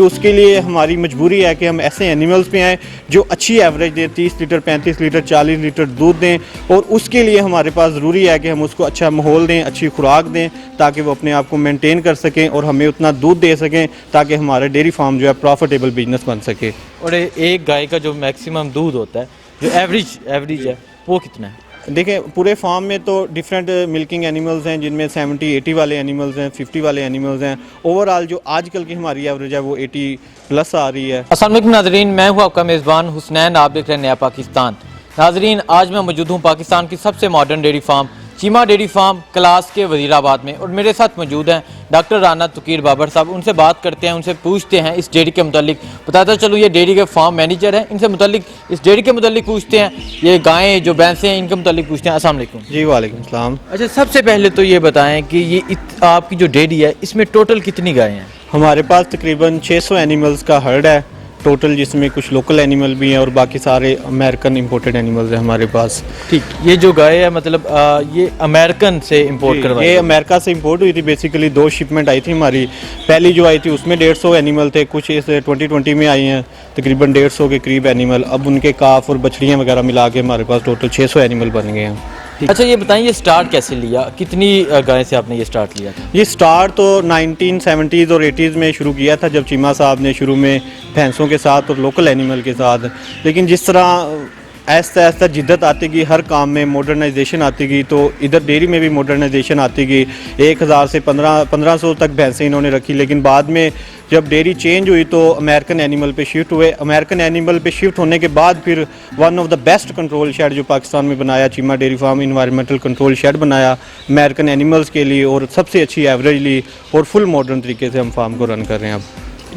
उसके लिए हमारी मजबूरी है कि हम ऐसे एनिमल्स पे आएँ जो अच्छी एवरेज दें, 30 लीटर 35 लीटर 40 लीटर दूध दें, और उसके लिए हमारे पास ज़रूरी है कि हम उसको अच्छा माहौल दें, अच्छी खुराक दें, ताकि वो अपने आप को मेंटेन कर सकें और हमें उतना दूध दे सकें ताकि हमारा डेयरी फार्म जो है प्रॉफिटेबल बिजनेस बन सके। और एक गाय का जो मैक्सिमम दूध होता है, जो एवरेज है, वो कितना है? देखें, पूरे फार्म में तो डिफरेंट मिल्किंग एनिमल्स हैं, जिनमें 70-80 वाले एनिमल्स हैं, 50 वाले एनिमल्स हैं। ओवरऑल जो आजकल की हमारी एवरेज है वो 80 प्लस आ रही है। अस्सलाम वालेकुम नाज़रीन, मैं हूँ आपका मेज़बान हुसनैन, आप देख रहे हैं नया पाकिस्तान। नाज़रीन, आज मैं मौजूद हूँ पाकिस्तान की सबसे modern dairy farm Cheema dairy farm class के वज़ीराबाद में, और मेरे साथ मौजूद हैं डॉक्टर राना तुकीर बाबर साहब। उनसे बात करते हैं, उनसे पूछते हैं इस डेयरी के मुतालिक। बताता चलूँ ये डेयरी के फार्म मैनेजर हैं, इनसे मुतालिक इस डेयरी के मुतालिक पूछते हैं, ये गायें जो भैंसें हैं इनके मुतालिक पूछते हैं। अस्सलाम वालेकुम। जी वालेकुम सलाम। अच्छा, सबसे पहले तो ये बताएं कि ये आपकी जो डेयरी है इसमें टोटल कितनी गायें हैं? हमारे पास तकरीबन 600 एनिमल्स का हर्ड है टोटल, जिसमें कुछ लोकल एनिमल भी हैं और बाकी सारे अमेरिकन इंपोर्टेड एनिमल्स हैं हमारे पास। ठीक, ये जो गाय है मतलब ये अमेरिकन से इंपोर्ट करवाई? ये अमेरिका से इंपोर्ट हुई थी। बेसिकली 2 शिपमेंट आई थी हमारी। पहली जो आई थी उसमें 150 एनिमल थे, कुछ इस 2020 में आई हैं तकरीबन 150 के करीब एनिमल। अब उनके काफ और बछड़ियाँ वगैरह मिला के हमारे पास टोटल 600 एनिमल बन गए हैं। अच्छा, ये बताएं ये स्टार्ट कैसे लिया, कितनी गाय से आपने ये स्टार्ट लिया था? ये स्टार्ट तो 1970s और 80s में शुरू किया था, जब चीमा साहब ने शुरू में भैंसों के साथ और लोकल एनिमल के साथ। लेकिन जिस तरह ऐसा ऐसा जिद्दत आती गई, हर काम में मॉडर्नाइजेशन आती गई, तो इधर डेयरी में भी मॉडर्नाइजेशन आती गई। 1000 से 1500 तक भैंसें इन्होंने रखी। लेकिन बाद में जब डेयरी चेंज हुई तो अमेरिकन एनिमल पे शिफ्ट हुए। अमेरिकन एनिमल पे शिफ्ट होने के बाद फिर one of the best control shed जो पाकिस्तान में बनाया Cheema dairy farm, environmental control shed बनाया अमेरिकन एनिमल्स के लिए, और सबसे अच्छी एवरेज ली और फुल मॉडर्न तरीके से हम फार्म को रन कर रहे हैं। अब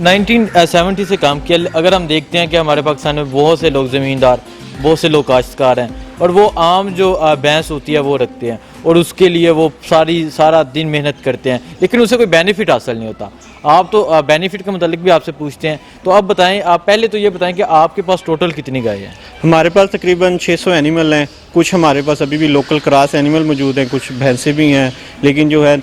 1970 से काम किया। अगर हम देखते हैं कि हमारे पाकिस्तान में बहुत से लोग ज़मींदार, बहुत से लोग काश्तकार हैं, और वो आम जो भैंस होती है वो रखते हैं, और उसके लिए वो सारा दिन मेहनत करते हैं, लेकिन उसे कोई बेनिफिट हासिल नहीं होता। आप तो बेनिफिट के मुतालिक भी आपसे पूछते हैं, तो आप बताएं, आप पहले तो ये बताएं कि आपके पास टोटल कितनी गाय हैं? हमारे पास तकरीबन 600 एनिमल हैं। कुछ हमारे पास अभी भी लोकल क्रॉस एनिमल मौजूद हैं, कुछ भैंसें भी हैं, लेकिन जो है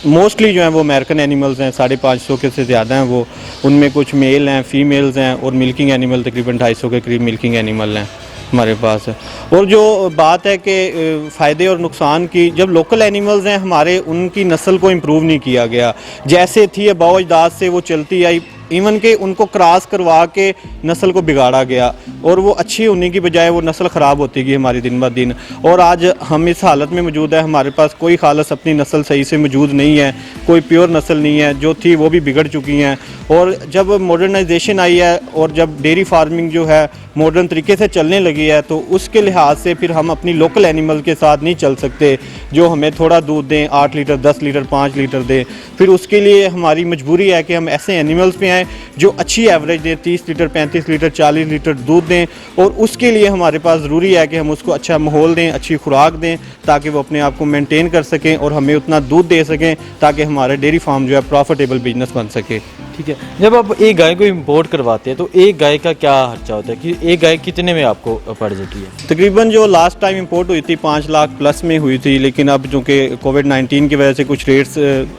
मोस्टली जो है वो अमेरिकन एनिमल्स हैं। 550 के से ज़्यादा हैं वो। उनमें कुछ मेल हैं, फीमेल्स हैं, और मिल्किंग एनिमल तकरीबन 250 के करीब मिल्किंग एनिमल हैं हमारे पास। और जो बात है कि फ़ायदे और नुकसान की, जब लोकल एनिमल्स हैं हमारे, उनकी नस्ल को इम्प्रूव नहीं किया गया। जैसे थी अबाव अजदाद से वो चलती आई, इवन के उनको क्रॉस करवा के नस्ल को बिगाड़ा गया, और वो अच्छी होने की बजाय वो नस्ल ख़राब होती गई हमारी दिन ब दिन। और आज हम इस हालत में मौजूद है, हमारे पास कोई खालस अपनी नस्ल सही से मौजूद नहीं है, कोई प्योर नस्ल नहीं है, जो थी वो भी बिगड़ चुकी हैं। और जब मॉडर्नाइजेशन आई है और जब डेयरी फार्मिंग जो है मॉडर्न तरीके से चलने लगी है, तो उसके लिहाज से फिर हम अपनी लोकल एनिमल के साथ नहीं चल सकते, जो हमें थोड़ा दूध दें, 8 लीटर 10 लीटर 5 लीटर दें। फिर उसके लिए हमारी मजबूरी है कि हम ऐसे एनिमल्स पे आएँ जो अच्छी एवरेज दें, 30 लीटर 35 लीटर 40 लीटर दूध दें, और उसके लिए हमारे पास ज़रूरी है कि हम उसको अच्छा माहौल दें, अच्छी खुराक दें, ताकि वो अपने आप को मेंटेन कर सकें और हमें उतना दूध दे सकें ताकि हमारा डेयरी फार्म जो है प्रॉफिटेबल बिजनेस बन सके। ठीक है, जब आप एक गाय को इंपोर्ट करवाते हैं तो एक गाय का क्या खर्चा होता है, कि एक गाय कितने में आपको पड़ जाती है? तकरीबन जो लास्ट टाइम इंपोर्ट हुई थी 5 लाख प्लस में हुई थी, लेकिन अब चूँकि कोविड-19 की वजह से कुछ रेट्स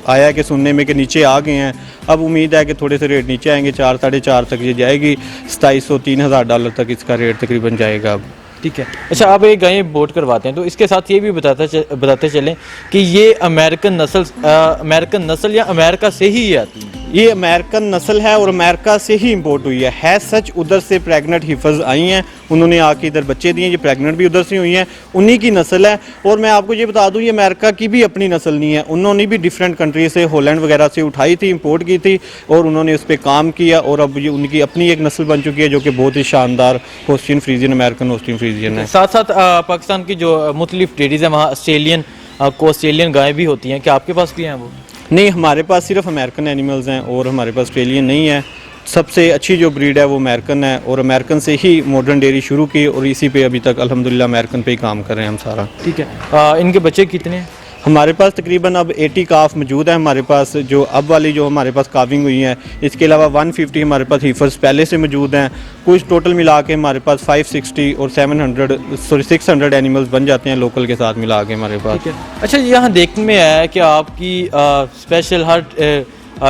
आया कि सुनने में कि नीचे आ गए हैं। अब उम्मीद है कि थोड़े से रेट नीचे आएंगे, 4 साढ़े 4 तक ये जाएगी, $2,500-3,000 तक इसका रेट तकरीबन जाएगा अब। ठीक है। अच्छा, आप एक गाय इंपोर्ट करवाते हैं तो इसके साथ ये भी बताते चलें कि ये अमेरिकन नस्ल या अमेरिका से ही आती है? ये अमेरिकन नस्ल है और अमेरिका से ही इंपोर्ट हुई है सच। उधर से प्रेग्नेंट हिफज आई हैं, उन्होंने आके इधर बच्चे दिए, ये प्रेग्नेंट भी उधर से हुई हैं, उन्हीं की नस्ल है। और मैं आपको ये बता दूं, ये अमेरिका की भी अपनी नस्ल नहीं है, उन्होंने भी डिफरेंट कंट्री से, हॉलैंड वगैरह से उठाई थी, इंपोर्ट की थी, और उन्होंने उस पर काम किया, और अब ये उनकी अपनी एक नस्ल बन चुकी है जो कि बहुत ही शानदार होस्टियन फ्रीजियन, अमेरिकन होस्टियन फ्रीजियन है। साथ साथ पाकिस्तान की जो मुख्तलिफ डेयरीज है वहाँ ऑस्ट्रेलियन गाय भी होती हैं, क्या आपके पास भी हैं वो? नहीं, हमारे पास सिर्फ अमेरिकन एनिमल्स हैं और हमारे पास ऑस्ट्रेलियन नहीं है। सबसे अच्छी जो ब्रीड है वो अमेरिकन है, और अमेरिकन से ही मॉडर्न डेयरी शुरू की और इसी पे अभी तक अल्हम्दुलिल्लाह अमेरिकन पे ही काम कर रहे हैं हम सारा। ठीक है, इनके बच्चे कितने हैं? हमारे पास तकरीबन अब 80 काफ मौजूद है हमारे पास, जो अब वाली जो हमारे पास काविंग हुई है। इसके अलावा 150 हमारे पास हीफर्स पहले से मौजूद हैं। कुछ टोटल मिला के हमारे पास 560 और 600 एनिमल्स बन जाते हैं लोकल के साथ मिला के हमारे पास। ठीक है। अच्छा, यहाँ देखने में आया है कि आपकी स्पेशल हर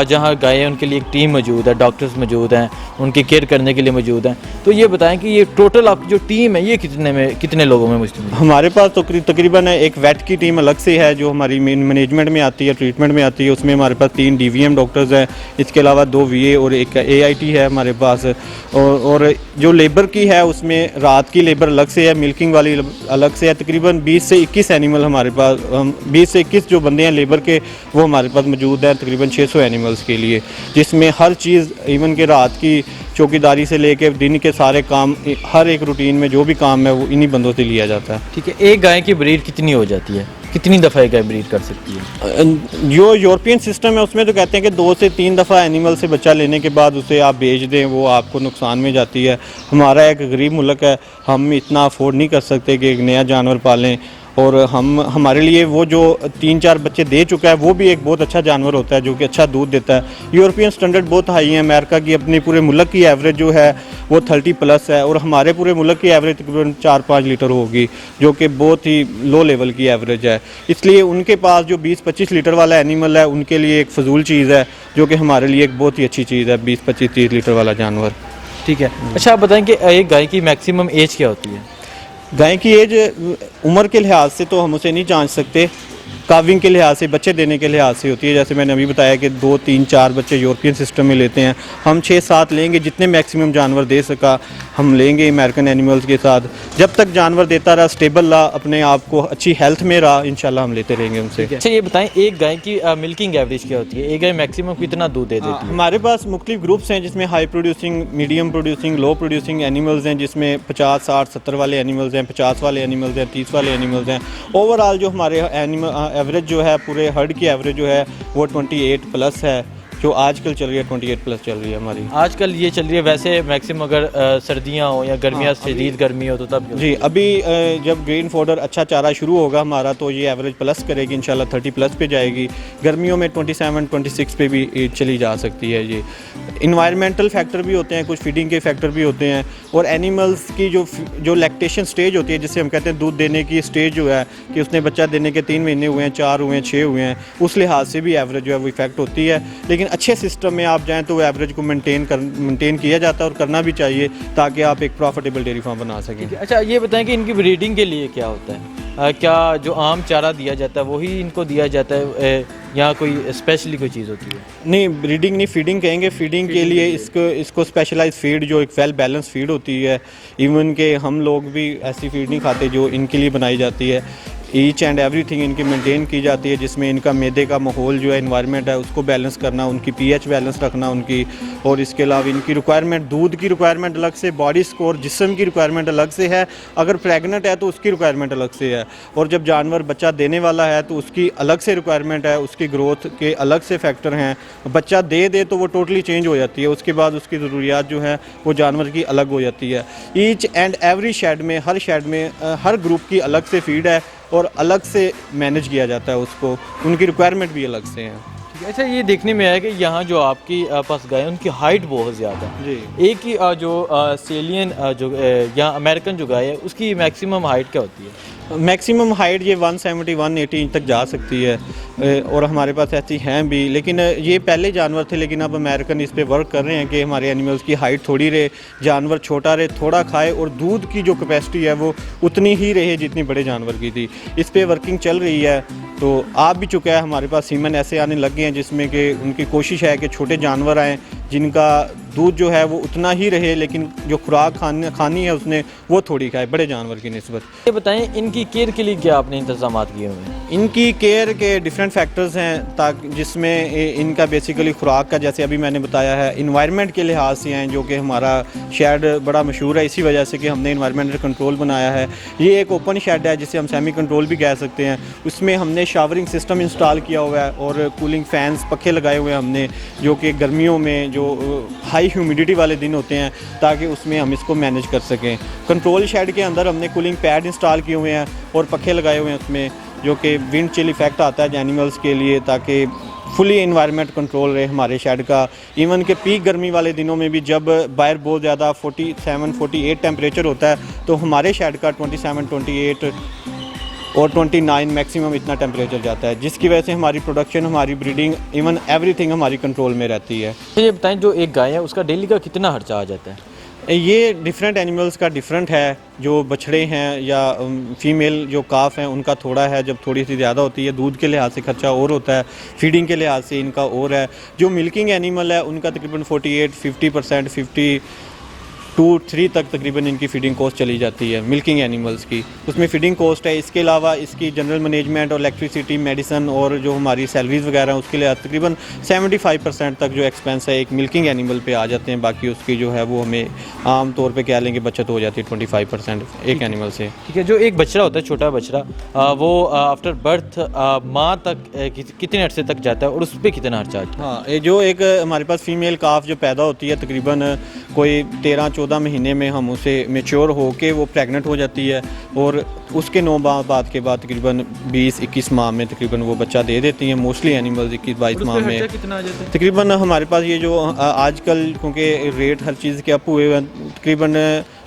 जहाँ गाय है उनके लिए एक टीम मौजूद है, डॉक्टर्स मौजूद हैं, उनकी केयर करने के लिए मौजूद हैं। तो ये बताएं कि ये टोटल आपकी जो टीम है ये कितने लोगों में मुश्तमिल है? हमारे पास तो तकरीबन एक वेट की टीम अलग से है जो हमारी मैनेजमेंट में आती है, ट्रीटमेंट में आती है। उसमें हमारे पास 3 DVM डॉक्टर्स हैं, इसके अलावा 2 VA और एक AIT है हमारे पास। और जो लेबर की है उसमें रात की लेबर अलग से है, मिल्किंग वाली अलग से है। तकरीबन 20 से 21 एनिमल हमारे पास 20 से 21 जो बंदे हैं लेबर के वो हमारे पास मौजूद हैं तकरीबन 600 एनिमल्स के लिए, जिसमें हर चीज़ इवन के रात की चौकीदारी से लेके दिन के सारे काम, हर एक रूटीन में जो भी काम है वो इन्हीं बंदों से लिया जाता है। ठीक है, एक गाय की ब्रीड कितनी हो जाती है? कितनी दफ़ा एक गाय ब्रीड कर सकती है? जो यूरोपियन सिस्टम है उसमें तो कहते हैं कि 2 से 3 दफ़ा एनिमल से बच्चा लेने के बाद उसे आप बेच दें, वो आपको नुकसान में जाती है। हमारा एक गरीब मुल्क है, हम इतना अफोर्ड नहीं कर सकते कि एक नया जानवर पालें, और हमारे लिए वो जो 3-4 बच्चे दे चुका है वो भी एक बहुत अच्छा जानवर होता है जो कि अच्छा दूध देता है। यूरोपियन स्टैंडर्ड बहुत हाई है। अमेरिका की अपने पूरे मुल्क की एवरेज जो है वो 30+ है, और हमारे पूरे मुल्क की एवरेज तकरीबन 4-5 लीटर होगी, जो कि बहुत ही लो लेवल की एवरेज है। इसलिए उनके पास जो 20-25 लीटर वाला एनिमल है उनके लिए एक फजूल चीज़ है, जो कि हमारे लिए एक बहुत ही अच्छी चीज़ है 20-25-30 लीटर वाला जानवर। ठीक है। अच्छा, आप बताएं कि एक गाय की मैक्सिमम एज क्या होती है? गाय की एज उम्र के लिहाज से तो हम उसे नहीं जांच सकते, काविंग के लिहाज से, बच्चे देने के लिहाज से होती है। जैसे मैंने अभी बताया कि 2, 3, 4 बच्चे यूरोपियन सिस्टम में लेते हैं, हम 6-7 लेंगे, जितने मैक्सिमम जानवर दे सका हम लेंगे अमेरिकन एनिमल्स के साथ। जब तक जानवर देता रहा, स्टेबल रहा, अपने आप को अच्छी हेल्थ में रहा, इंशाल्लाह हम लेते रहेंगे उनसे। अच्छा, ये बताएं एक गाय की मिल्किंग एवरेज क्या होती है? एक गाय मैक्सिमम कितना दूध दे देती है? हमारे पास मुख्तलिफ ग्रुप्स हैं जिसमें हाई प्रोड्यूसिंग, मीडियम प्रोड्यूसिंग, लो प्रोड्यूसिंग एनिमल्स हैं, जिसमें 50, 60, 70 वाले एनिमल्स हैं, 50 वाले एनिमल्स हैं, 30 वाले एनिमल्स हैं। ओवरऑल जो हमारे एनिमल एवरेज जो है, पूरे हर्ड की एवरेज जो है वो 28+ है, जो आजकल चल रही है 28+ चल रही है हमारी। आजकल ये चल रही है। वैसे मैक्सिमम अगर सर्दियाँ हो या गर्मियाँ, शदीद गर्मी हो तो तब जी अभी जब ग्रीन फॉडर अच्छा चारा शुरू होगा हमारा तो ये एवरेज प्लस करेगी, इंशाल्लाह 30+ पे जाएगी। गर्मियों में 27-26 पे भी चली जा सकती है। ये इन्वायरमेंटल फैक्टर भी होते हैं, कुछ फीडिंग के फैक्टर भी होते हैं, और एनिमल्स की जो लैक्टेशन स्टेज होती है, जिसे हम कहते हैं दूध देने की स्टेज जो है, कि उसने बच्चा देने के 3 महीने हुए हैं, 4 हुए हैं, 6 हुए हैं, उस लिहाज से भी एवरेज जो है वो इफेक्ट होती है। लेकिन अच्छे सिस्टम में आप जाएं तो वो एवरेज को मेंटेन किया जाता है, और करना भी चाहिए ताकि आप एक प्रॉफिटेबल डेयरी फार्म बना सकें। अच्छा, ये बताएं कि इनकी ब्रीडिंग के लिए क्या होता है? क्या जो आम चारा दिया जाता है वही इनको दिया जाता है या कोई स्पेशली कोई चीज़ होती है? नहीं, ब्रीडिंग नहीं, फीडिंग कहेंगे। फीडिंग के लिए इसको स्पेशलाइज फीड, जो एक वेल बैलेंस फीड होती है, इवन के हम लोग भी ऐसी फीड नहीं खाते जो इनके लिए बनाई जाती है। ईच एंड एवरीथिंग इनकी मेंटेन की जाती है, जिसमें इनका मैदे का माहौल जो है, एनवायरनमेंट है, उसको बैलेंस करना, उनकी pH बैलेंस रखना उनकी, और इसके अलावा इनकी रिक्वायरमेंट, दूध की रिक्वायरमेंट अलग से, बॉडी स्कोर, जिस्म की रिक्वायरमेंट अलग से है, अगर प्रेग्नेंट है तो उसकी रिक्वायरमेंट अलग से है, और जब जानवर बच्चा देने वाला है तो उसकी अलग से रिक्वायरमेंट है, उसकी ग्रोथ के अलग से फैक्टर हैं। बच्चा दे तो वो टोटली चेंज हो जाती है, उसके बाद उसकी ज़रूरियात जो है वो जानवर की अलग हो जाती है। ईच एंड एवरी शेड में, हर शेड में हर ग्रुप की अलग से फीड है और अलग से मैनेज किया जाता है उसको, उनकी रिक्वायरमेंट भी अलग से हैं। अच्छा, ये देखने में आया कि यहाँ जो आपकी पास गाय है उनकी हाइट बहुत ज़्यादा है जी। एक ही जो सेलियन जो यहाँ अमेरिकन जो गाय है उसकी मैक्सिमम हाइट क्या होती है? मैक्सिमम हाइट ये 170-180 इंच तक जा सकती है, और हमारे पास ऐसी हैं भी, लेकिन ये पहले जानवर थे, लेकिन अब अमेरिकन इस पे वर्क कर रहे हैं कि हमारे एनिमल्स की हाइट थोड़ी रहे, जानवर छोटा रहे, थोड़ा खाए, और दूध की जो कैपेसिटी है वो उतनी ही रहे जितनी बड़े जानवर की थी। इस पे वर्किंग चल रही है, तो आ भी चुका है हमारे पास सीमन ऐसे आने लग गए हैं जिसमें कि उनकी कोशिश है कि छोटे जानवर आएँ जिनका दूध जो है वो उतना ही रहे, लेकिन जो खुराक खानी है उसने वो थोड़ी खाए बड़े जानवर की निस्बत। ये बताएं इनकी केयर के लिए क्या आपने इंतजाम किए हुए हैं? इनकी केयर के डिफरेंट फैक्टर्स हैं, ताकि जिसमें इनका बेसिकली खुराक का, जैसे अभी मैंने बताया है, इन्वायरमेंट के लिहाज से हैं, जो कि हमारा शेड बड़ा मशहूर है इसी वजह से कि हमने इन्वायरमेंटल कंट्रोल बनाया है। ये एक ओपन शेड है जिसे हम सेमी कंट्रोल भी कह सकते हैं। उसमें हमने शावरिंग सिस्टम इंस्टॉल किया हुआ है और कूलिंग फैंस, पखे लगाए हुए हैं हमने, जो कि गर्मियों में जो हाई हाई ह्यूमिडिटी वाले दिन होते हैं, ताकि उसमें हम इसको मैनेज कर सकें। कंट्रोल शेड के अंदर हमने कूलिंग पैड इंस्टॉल किए हुए हैं और पखे लगाए हुए हैं उसमें, जो कि विंड चिल इफेक्ट आता है एनिमल्स के लिए, ताकि फुली इन्वायरमेंट कंट्रोल रहे हमारे शेड का। इवन के पीक गर्मी वाले दिनों में भी जब बाहर बहुत ज़्यादा 47-48 टेम्परेचर होता है, तो हमारे शेड का 27, 28 और 29 मैक्सिमम इतना टेम्परेचर जाता है, जिसकी वजह से हमारी प्रोडक्शन, हमारी ब्रीडिंग, इवन एवरीथिंग हमारी कंट्रोल में रहती है। तो ये बताएं, जो एक गाय है उसका डेली का कितना खर्चा आ जाता है? ये डिफरेंट एनिमल्स का डिफरेंट है। जो बछड़े हैं या फीमेल जो काफ हैं उनका थोड़ा है, जब थोड़ी सी ज़्यादा होती है दूध के लिहाज से खर्चा और होता है, फीडिंग के लिहाज से इनका और है। जो मिल्किंग एनिमल है उनका तकरीबन 48-50%, 52-3 तक तकरीबन इनकी फीडिंग कॉस्ट चली जाती है मिल्किंग एनिमल्स की, उसमें फीडिंग कॉस्ट है। इसके अलावा इसकी जनरल मैनेजमेंट और इलेक्ट्रिसिटी, मेडिसन और जो हमारी सैलरीज़ वगैरह हैं उसके लिए तकरीबन 75% तक जो एक्सपेंस है एक मिल्किंग एनिमल पे आ जाते हैं। बाकी उसकी जो है वो हमें आम तौर पे कह लेंगे बचत हो जाती है 25% एक एनिमल से। ठीक है, जो एक बछड़ा होता है, छोटा बछड़ा, वो आफ्टर बर्थ माँ तक कितने अरसे तक जाता है और उस पर कितना खर्चा आता है? हाँ, ये जो एक हमारे पास फीमेल काफ जो पैदा होती है तकरीबन कोई 13-14 महीने में हम उसे मेच्योर होके वो प्रेग्नेंट हो जाती है, और उसके 9 माह बाद के बाद तकरीबन 20-21 माह में तकरीबन वो बच्चा दे देती हैं। मोस्टली एनिमल्स 21-22 माह में कितना आ जाता है? तकरीबन हमारे पास ये जो आजकल क्योंकि रेट हर चीज़ के अप हुए हैं, तकरीबन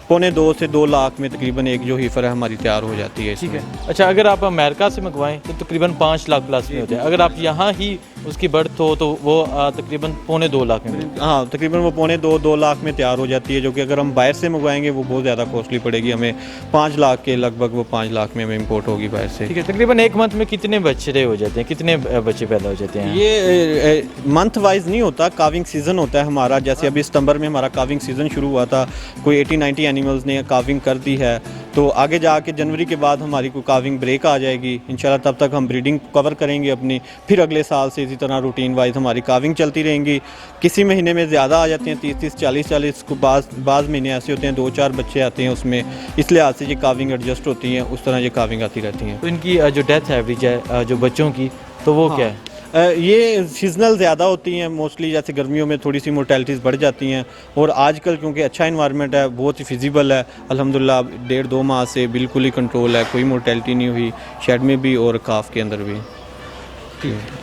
1.25 से 2 लाख में तकरीबन एक जो हीफर है हमारी तैयार हो जाती है। ठीक है। अच्छा, अगर आप अमेरिका से मंगवाएं तो तकरीबन 5 लाख प्लस में होता है। अगर आप यहाँ ही उसकी बर्थ हो तो वो तकरीबन 1.25 लाख में। हाँ, तकरीबन वो 1.25-2 लाख में तैयार हो जाती है, जो कि अगर हम बाहर से मंगवाएंगे वो बहुत ज़्यादा कॉस्टली पड़ेगी हमें। 5 लाख के लगभग वो 5 लाख में हमें इम्पोर्ट होगी बाहर से। ठीक है, तकरीबन एक मंथ में कितने बच्चे हो जाते हैं, कितने बच्चे पैदा हो जाते हैं? ये मंथ वाइज नहीं होता, काविंग सीज़न होता है हमारा। जैसे अभी सितंबर में हमारा काविंग सीज़न शुरू हुआ था, कोई 80-90 एनिमल्स ने काविंग कर दी है, तो आगे जाके जनवरी के बाद हमारी कोई काविंग ब्रेक आ जाएगी इंशाल्लाह। तब तक हम ब्रीडिंग कवर करेंगे अपनी, फिर अगले साल से इसी तरह रूटीन वाइज हमारी काविंग चलती रहेंगी। किसी महीने में ज़्यादा आ जाते हैं 30-30, 40-40 को, बाज़ महीने ऐसे होते हैं 2-4 बच्चे आते हैं उसमें, इस लिहाज से ये काविंग एडजस्ट होती हैं, उस तरह ये काविंग आती रहती हैं। तो इनकी जो डेथ एवरेज है जो बच्चों की, तो वो क्या है? ये सीजनल ज़्यादा होती हैं मोस्टली, जैसे गर्मियों में थोड़ी सी मोर्टेलिटीज़ बढ़ जाती हैं, और आजकल क्योंकि अच्छा इन्वायरमेंट है, बहुत ही फिजिबल है अल्हम्दुलिल्लाह, 1.5-2 माह से बिल्कुल ही कंट्रोल है, कोई मोर्टेलिटी नहीं हुई शेड में भी और काफ के अंदर भी।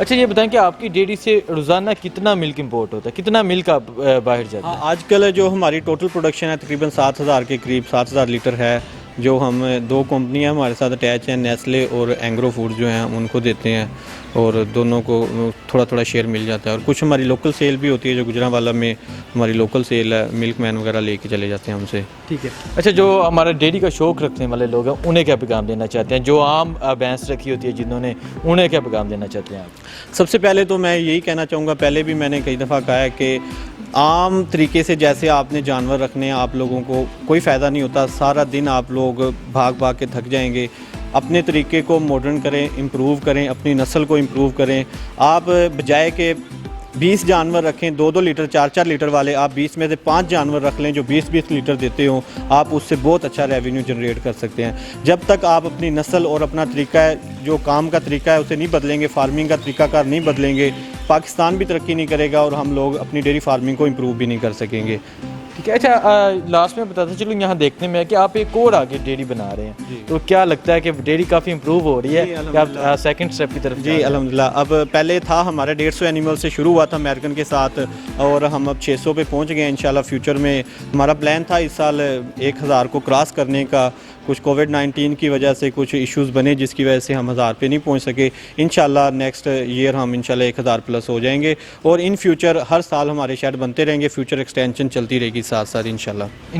अच्छा, ये बताएं कि आपकी डेयरी से रोज़ाना कितना मिल्क इंपोर्ट होता है, कितना मिल्क आप बाहर जाता है? आजकल जो हमारी टोटल प्रोडक्शन है तकरीबन 7,000 के करीब, 7,000 लीटर है, जो हम 2 कंपनियां हमारे साथ अटैच हैं, नेस्ले और एंग्रो फूड जो हैं हम उनको देते हैं, और दोनों को थोड़ा थोड़ा शेयर मिल जाता है। और कुछ हमारी लोकल सेल भी होती है, जो गुजरांवाला में हमारी लोकल सेल है, मिल्क मैन वगैरह लेके चले जाते हैं हमसे। ठीक है। अच्छा, जो हमारा डेयरी का शौक़ रखने वाले लोग हैं उन्हें क्या पैगाम देना चाहते हैं, जो आम भैंस रखी होती है जिन्होंने, उन्हें क्या पैगाम देना चाहते हैं आप? सबसे पहले तो मैं यही कहना चाहूँगा, पहले भी मैंने कई दफ़ा कहा है कि आम तरीके से जैसे आपने जानवर रखने हैं, आप लोगों को कोई फ़ायदा नहीं होता। सारा दिन आप लोग भाग भाग के थक जाएंगे। अपने तरीके को मॉडर्न करें, इम्प्रूव करें, अपनी नस्ल को इम्प्रूव करें। आप बजाय के 20 जानवर रखें 2-2 लीटर 4-4 लीटर वाले, आप 20 में से 5 जानवर रख लें जो 20-20 लीटर देते हो, आप उससे बहुत अच्छा रेवेन्यू जनरेट कर सकते हैं। जब तक आप अपनी नस्ल और अपना तरीका है, जो काम का तरीका है उसे नहीं बदलेंगे, फार्मिंग का तरीकाकार नहीं बदलेंगे, पाकिस्तान भी तरक्की नहीं करेगा और हम लोग अपनी डेयरी फार्मिंग को इम्प्रूव भी नहीं कर सकेंगे। ठीक है। अच्छा, लास्ट में बताते चलो, यहाँ देखने में है कि आप एक और आगे डेयरी बना रहे हैं, तो क्या लगता है कि डेयरी काफ़ी इंप्रूव हो रही है कि आप सेकंड स्टेप की तरफ? जी अल्हम्दुलिल्लाह। अब पहले था हमारा 150 एनिमल से शुरू हुआ था अमेरिकन के साथ, और हम अब 600 पे पहुँच गए इंशाल्लाह। फ्यूचर में हमारा प्लान था इस साल 1000 को क्रॉस करने का, कुछ कोविड-19 की वजह से कुछ इश्यूज़ बने जिसकी वजह से हम 1000 पे नहीं पहुंच सके। इंशाल्लाह नेक्स्ट ईयर हम इंशाल्लाह 1000 प्लस हो जाएंगे, और इन फ्यूचर हर साल हमारे शेड बनते रहेंगे, फ्यूचर एक्सटेंशन चलती रहेगी साथ साथ इंशाल्लाह।